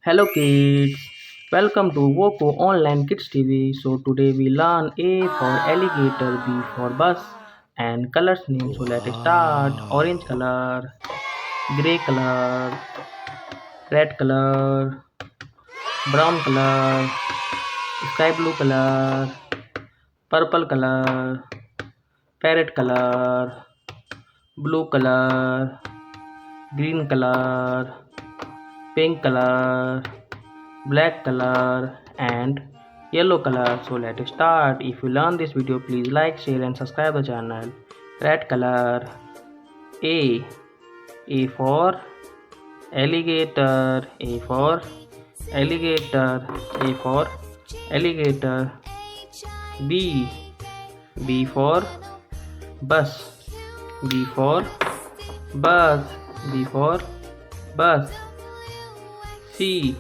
Hello kids, welcome to Woko Online Kids TV. So today we learn A for alligator, B for bus and colors name. So let's start. Orange color, grey color, red color, brown color, sky blue color, purple color, parrot color, blue color, green color, pink color, black color and yellow color. So let's start. If you learn this video, please like, share and subscribe the channel. Red color, A for alligator, A for alligator, A for alligator. B for bus, B for bus, B for bus. C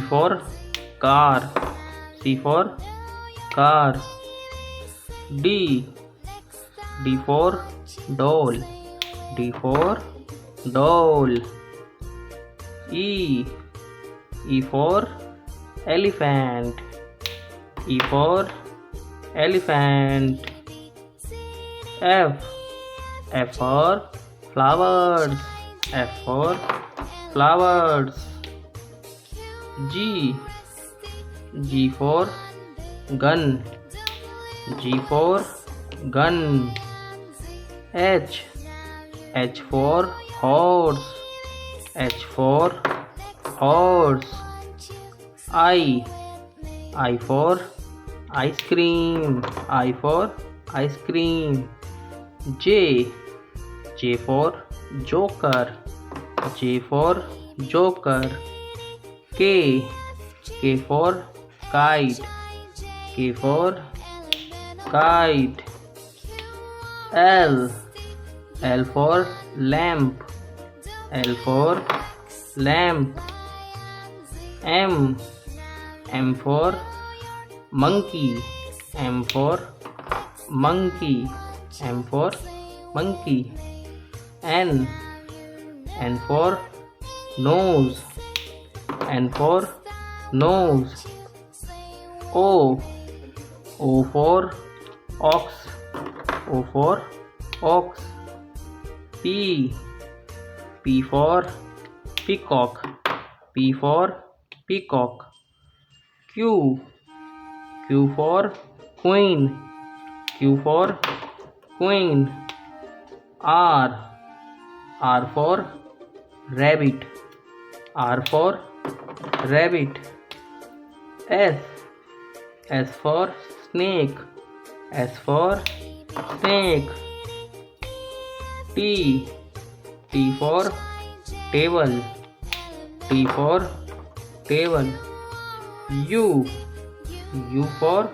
for car, C for car. D for doll, D for doll. E for elephant, E for elephant. F for flowers, F for flowers. G for gun, G for gun. H for horse, H for horse. I for ice cream, I for ice cream. J for joker, J for joker. K for kite, K for kite. L for lamp, L for lamp. M for monkey, M for monkey, M for monkey. N for nose, N for nose. O for ox, O for ox. P for peacock, P for peacock. Q for queen, Q for queen. R for rabbit, R for rabbit. S for snake, S for snake. T for table, T for table. U for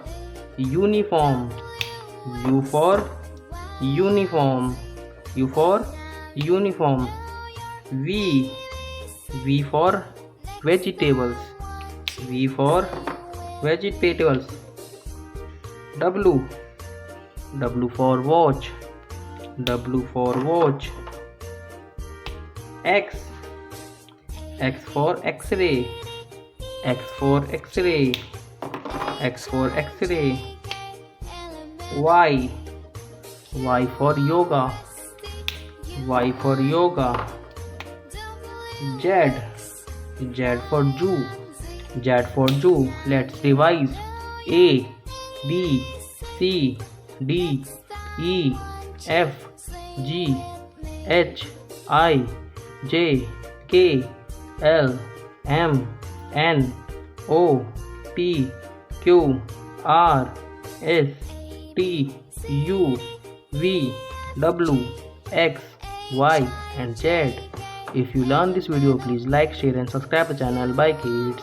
uniform, U for uniform, U for uniform. V for vegetables, V for vegetables. W for watch, W for watch. X for X-ray, X for X-ray, X for X-ray. Y for yoga, Y for yoga. Z for zoo, Z for zoo. Let's revise. A B C D E F G H I J K L M N O P Q R S T U V W X Y and Z. If you learn this video, please like, share and subscribe the channel. Bye kids.